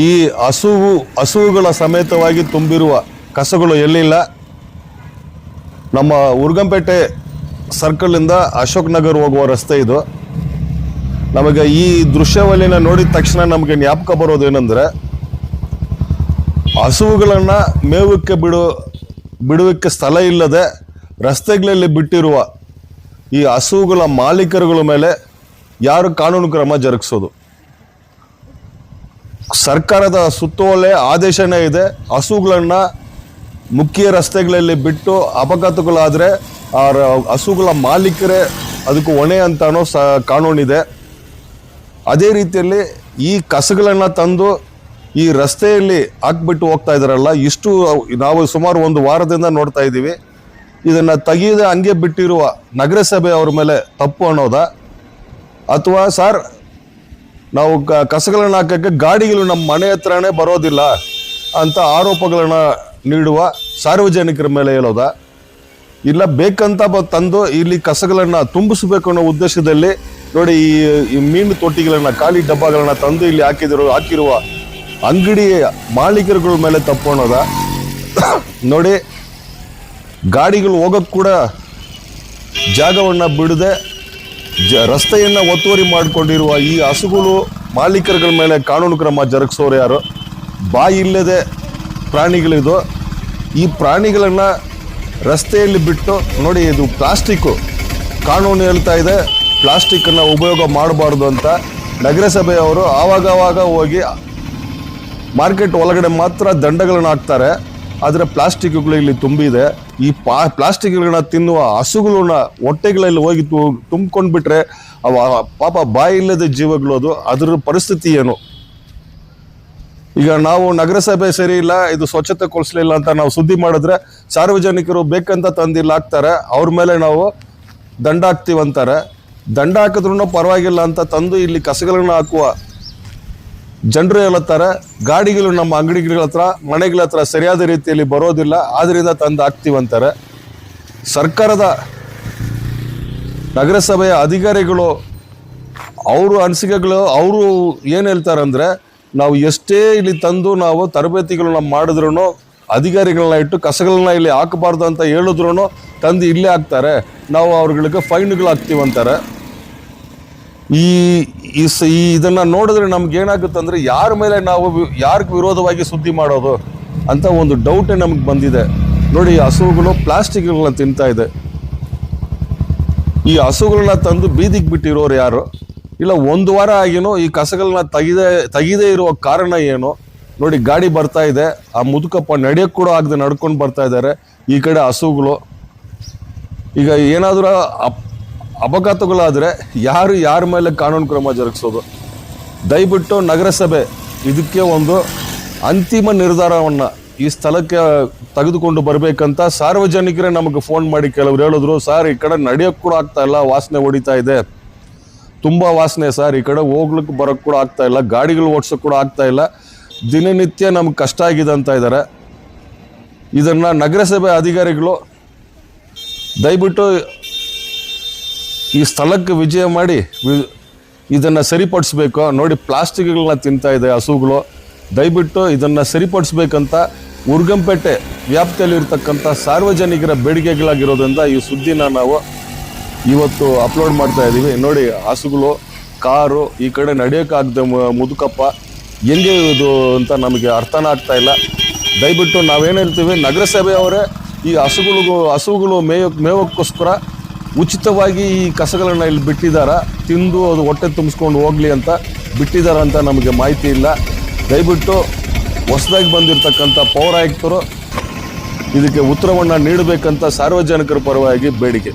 ಈ ಹಸುವುಗಳ ಸಮೇತವಾಗಿ ತುಂಬಿರುವ ಕಸಗಳು ಎಲ್ಲಿಲ್ಲ. ನಮ್ಮ ಉರ್ಗಂಪೇಟೆ ಸರ್ಕಲಿಂದ ಅಶೋಕ್ ನಗರ್ ಹೋಗುವ ರಸ್ತೆ ಇದು. ನಮಗೆ ಈ ದೃಶ್ಯಾವಳಿನ ನೋಡಿದ ತಕ್ಷಣ ನಮಗೆ ಜ್ಞಾಪಕ ಬರೋದೇನೆಂದರೆ, ಹಸುವುಗಳನ್ನು ಮೇವಕ್ಕೆ ಬಿಡುವಿಕ್ಕೆ ಸ್ಥಳ ಇಲ್ಲದೆ ರಸ್ತೆಗಳಲ್ಲಿ ಬಿಟ್ಟಿರುವ ಈ ಹಸುವುಗಳ ಮಾಲೀಕರುಗಳ ಮೇಲೆ ಯಾರು ಕಾನೂನು ಕ್ರಮ ಜರುಗಿಸೋದು? ಸರ್ಕಾರದ ಸುತ್ತೋಲೆ ಆದೇಶನೇ ಇದೆ, ಹಸುಗಳನ್ನು ಮುಖ್ಯ ರಸ್ತೆಗಳಲ್ಲಿ ಬಿಟ್ಟು ಅಪಘಾತಗಳಾದರೆ ಆ ಹಸುಗಳ ಮಾಲೀಕರೇ ಅದಕ್ಕೂ ಹೊಣೆ ಅಂತಾನೋ ಕಾನೂನಿದೆ. ಅದೇ ರೀತಿಯಲ್ಲಿ ಈ ಕಸಗಳನ್ನು ತಂದು ಈ ರಸ್ತೆಯಲ್ಲಿ ಹಾಕ್ಬಿಟ್ಟು ಹೋಗ್ತಾ ಇದ್ದಾರಲ್ಲ, ಇಷ್ಟು ನಾವು ಸುಮಾರು ಒಂದು ವಾರದಿಂದ ನೋಡ್ತಾ ಇದ್ದೀವಿ. ಇದನ್ನು ತೆಗೆಯದೆ ಹಂಗೆ ಬಿಟ್ಟಿರುವ ನಗರಸಭೆ ಅವ್ರ ಮೇಲೆ ತಪ್ಪು ಅನ್ನೋದಾ, ಅಥವಾ ಸರ್ ನಾವು ಕಸಗಳನ್ನು ಹಾಕೋಕ್ಕೆ ಗಾಡಿಗಳು ನಮ್ಮ ಮನೆ ಹತ್ರನೇ ಬರೋದಿಲ್ಲ ಅಂತ ಆರೋಪಗಳನ್ನು ನೀಡುವ ಸಾರ್ವಜನಿಕರ ಮೇಲೆ ಹೇಳೋದಾ, ಇಲ್ಲ ಬೇಕಂತ ತಂದು ಇಲ್ಲಿ ಕಸಗಳನ್ನು ತುಂಬಿಸಬೇಕು ಅನ್ನೋ ಉದ್ದೇಶದಲ್ಲಿ ನೋಡಿ ಈ ಮೀನು ತೊಟ್ಟಿಗಳನ್ನು ಖಾಲಿ ಡಬ್ಬಗಳನ್ನು ತಂದು ಇಲ್ಲಿ ಹಾಕಿರುವ ಅಂಗಡಿ ಮಾಲೀಕರುಗಳ ಮೇಲೆ ತಪ್ಪು ಅನ್ನೋದಾ? ನೋಡಿ, ಗಾಡಿಗಳು ಹೋಗೋಕ್ಕೆ ಕೂಡ ಜಾಗವನ್ನು ಬಿಡದೆ ರಸ್ತೆಯನ್ನು ಒತ್ತುವರಿ ಮಾಡಿಕೊಂಡಿರುವ ಈ ಹಸುಗಳು ಮಾಲೀಕರುಗಳ ಮೇಲೆ ಕಾನೂನು ಕ್ರಮ ಜರುಗಿಸೋರು ಯಾರು? ಬಾಯಿ ಇಲ್ಲದೆ ಪ್ರಾಣಿಗಳಿದು. ಈ ಪ್ರಾಣಿಗಳನ್ನು ರಸ್ತೆಯಲ್ಲಿ ಬಿಟ್ಟು ನೋಡಿ, ಇದು ಪ್ಲಾಸ್ಟಿಕ್ಕು ಕಾನೂನು ಹೇಳ್ತಾ ಇದೆ, ಪ್ಲಾಸ್ಟಿಕ್ಕನ್ನು ಉಪಯೋಗ ಮಾಡಬಾರ್ದು ಅಂತ. ನಗರಸಭೆಯವರು ಆವಾಗವಾಗ ಹೋಗಿ ಮಾರ್ಕೆಟ್ ಒಳಗಡೆ ಮಾತ್ರ ದಂಡಗಳನ್ನು ಹಾಕ್ತಾರೆ, ಆದರೆ ಪ್ಲಾಸ್ಟಿಕ್ಗಳು ಇಲ್ಲಿ ತುಂಬಿದೆ. ಈ ಪ್ಲಾಸ್ಟಿಕ್ಗಳನ್ನ ತಿನ್ನುವ ಹಸುಗಳನ್ನ ಹೊಟ್ಟೆಗಳಲ್ಲಿ ಹೋಗಿ ತುಂಬಿಕೊಂಡು ಬಿಟ್ರೆ ಅವ ಪಾಪ ಬಾಯಿ ಇಲ್ಲದೆ ಜೀವಗಳು ಅದರ ಪರಿಸ್ಥಿತಿ ಏನು? ಈಗ ನಾವು ನಗರಸಭೆ ಸರಿ ಇಲ್ಲ, ಇದು ಸ್ವಚ್ಛತೆ ಕೊಡಿಸ್ಲಿಲ್ಲ ಅಂತ ನಾವು ಸುದ್ದಿ ಮಾಡಿದ್ರೆ ಸಾರ್ವಜನಿಕರು ಬೇಕಂತ ತಂದಿಲ್ಲ ಹಾಕ್ತಾರೆ, ಅವ್ರ ಮೇಲೆ ನಾವು ದಂಡ ಹಾಕ್ತೀವಂತಾರೆ. ದಂಡ ಹಾಕಿದ್ರೂ ಪರವಾಗಿಲ್ಲ ಅಂತ ತಂದು ಇಲ್ಲಿ ಕಸಗಳನ್ನ ಹಾಕುವ ಜನರು ಹೇಳುತ್ತಾರೆ, ಗಾಡಿಗಳು ನಮ್ಮ ಅಂಗಡಿಗಳ ಹತ್ರ ಮನೆಗಳ ಹತ್ರ ಸರಿಯಾದ ರೀತಿಯಲ್ಲಿ ಬರೋದಿಲ್ಲ, ಆದ್ರಿಂದ ತಂದು ಹಾಕ್ತೀವಂತಾರೆ. ಸರ್ಕಾರದ ನಗರಸಭೆಯ ಅಧಿಕಾರಿಗಳು ಅವರು ಅನಿಸಿಕೆಗಳು ಅವರು ಏನು ಹೇಳ್ತಾರೆ ಅಂದರೆ, ನಾವು ಎಷ್ಟೇ ಇಲ್ಲಿ ತಂದು ನಾವು ತರಬೇತಿಗಳನ್ನ ಮಾಡಿದ್ರು ಅಧಿಕಾರಿಗಳನ್ನ ಇಟ್ಟು ಕಸಗಳನ್ನ ಇಲ್ಲಿ ಹಾಕಬಾರ್ದು ಅಂತ ಹೇಳಿದ್ರು ತಂದು ಇಲ್ಲೇ ಹಾಕ್ತಾರೆ, ನಾವು ಅವ್ರಗಳಿಗೆ ಫೈನ್ಗಳು ಹಾಕ್ತೀವಂತಾರೆ. ಇದನ್ನು ನೋಡಿದ್ರೆ ನಮ್ಗೆ ಏನಾಗುತ್ತೆ ಅಂದರೆ, ಯಾರ ಮೇಲೆ ನಾವು ಯಾರಿಗೆ ವಿರೋಧವಾಗಿ ಸುದ್ದಿ ಮಾಡೋದು ಅಂತ ಒಂದು ಡೌಟೇ ನಮ್ಗೆ ಬಂದಿದೆ. ನೋಡಿ, ಈ ಹಸುಗಳು ಪ್ಲಾಸ್ಟಿಕ್ಗಳನ್ನ ತಿಂತಾ ಇದೆ. ಈ ಹಸುಗಳನ್ನ ತಂದು ಬೀದಿಗೆ ಬಿಟ್ಟಿರೋರು ಯಾರು? ಇಲ್ಲ ಒಂದು ವಾರ ಆಗಿನೂ ಈ ಕಸಗಳನ್ನ ತೆಗೆದೇ ಇರುವ ಕಾರಣ ಏನು? ನೋಡಿ, ಗಾಡಿ ಬರ್ತಾ ಇದೆ, ಆ ಮುದುಕಪ್ಪ ನಡೆಯೋಕ್ಕೆ ಕೂಡ ಆಗದೆ ನಡ್ಕೊಂಡು ಬರ್ತಾ ಇದ್ದಾರೆ. ಈ ಕಡೆ ಹಸುಗಳು. ಈಗ ಏನಾದರೂ ಅಪಘಾತಗಳಾದರೆ ಯಾರ ಮೇಲೆ ಕಾನೂನು ಕ್ರಮ ಜರುಗಿಸೋದು? ದಯವಿಟ್ಟು ನಗರಸಭೆ ಇದಕ್ಕೆ ಒಂದು ಅಂತಿಮ ನಿರ್ಧಾರವನ್ನು ಈ ಸ್ಥಳಕ್ಕೆ ತೆಗೆದುಕೊಂಡು ಬರಬೇಕಂತ ಸಾರ್ವಜನಿಕರೇ ನಮಗೆ ಫೋನ್ ಮಾಡಿ ಕೆಲವರು ಹೇಳಿದ್ರು, ಸರ್ ಈ ಕಡೆ ನಡೆಯೋಕ್ಕೆ ಕೂಡ ಆಗ್ತಾ ಇಲ್ಲ, ವಾಸನೆ ಹೊಡಿತಾ ಇದೆ, ತುಂಬ ವಾಸನೆ ಸರ್, ಈ ಕಡೆ ಹೋಗ್ಲಿಕ್ಕೆ ಬರೋಕ್ಕೆ ಕೂಡ ಆಗ್ತಾ ಇಲ್ಲ, ಗಾಡಿಗಳು ಓಡಿಸೋಕೆ ಕೂಡ ಆಗ್ತಾ ಇಲ್ಲ, ದಿನನಿತ್ಯ ನಮ್ಗೆ ಕಷ್ಟ ಆಗಿದೆ ಅಂತ ಇದ್ದಾರೆ. ಇದನ್ನು ನಗರಸಭೆ ಅಧಿಕಾರಿಗಳು ದಯವಿಟ್ಟು ಈ ಸ್ಥಳಕ್ಕೆ ವಿಜಯ ಮಾಡಿ ಇದನ್ನು ಸರಿಪಡಿಸ್ಬೇಕು. ನೋಡಿ, ಪ್ಲಾಸ್ಟಿಕ್ಗಳನ್ನ ತಿಂತಾ ಇದೆ ಹಸುಗಳು. ದಯವಿಟ್ಟು ಇದನ್ನು ಸರಿಪಡಿಸ್ಬೇಕಂತ ಉರ್ಗಂಪೇಟೆ ವ್ಯಾಪ್ತಿಯಲ್ಲಿರ್ತಕ್ಕಂಥ ಸಾರ್ವಜನಿಕರ ಬೇಡಿಕೆಗಳಾಗಿರೋದ್ರಿಂದ ಈ ಸುದ್ದಿನ ನಾವು ಇವತ್ತು ಅಪ್ಲೋಡ್ ಮಾಡ್ತಾ ಇದ್ದೀವಿ. ನೋಡಿ, ಹಸುಗಳು, ಕಾರು, ಈ ಕಡೆ ನಡೆಯೋಕ್ಕಾಗದೆ ಮುದುಕಪ್ಪ, ಹೆಂಗೆ ಇದು ಅಂತ ನಮಗೆ ಅರ್ಥನೇ ಆಗ್ತಾ ಇಲ್ಲ. ದಯವಿಟ್ಟು ನಾವೇನು ಹೇಳ್ತೀವಿ, ನಗರಸಭೆಯವರೇ ಈ ಹಸುಗಳು ಮೇವಕ್ಕೋಸ್ಕರ ಉಚಿತವಾಗಿ ಈ ಕಸಗಳನ್ನು ಇಲ್ಲಿ ಬಿಟ್ಟಿದ್ದಾರೆ, ತಿಂದು ಅದು ಹೊಟ್ಟೆ ತುಂಬಿಸ್ಕೊಂಡು ಹೋಗಲಿ ಅಂತ ಬಿಟ್ಟಿದ್ದಾರೆ ಅಂತ ನಮಗೆ ಮಾಹಿತಿ ಇಲ್ಲ. ದಯವಿಟ್ಟು ಹೊಸದಾಗಿ ಬಂದಿರತಕ್ಕಂಥ ಪೌರಾಯುಕ್ತರು ಇದಕ್ಕೆ ಉತ್ತರವನ್ನು ನೀಡಬೇಕಂತ ಸಾರ್ವಜನಿಕರ ಪರವಾಗಿ ಬೇಡಿಕೆ.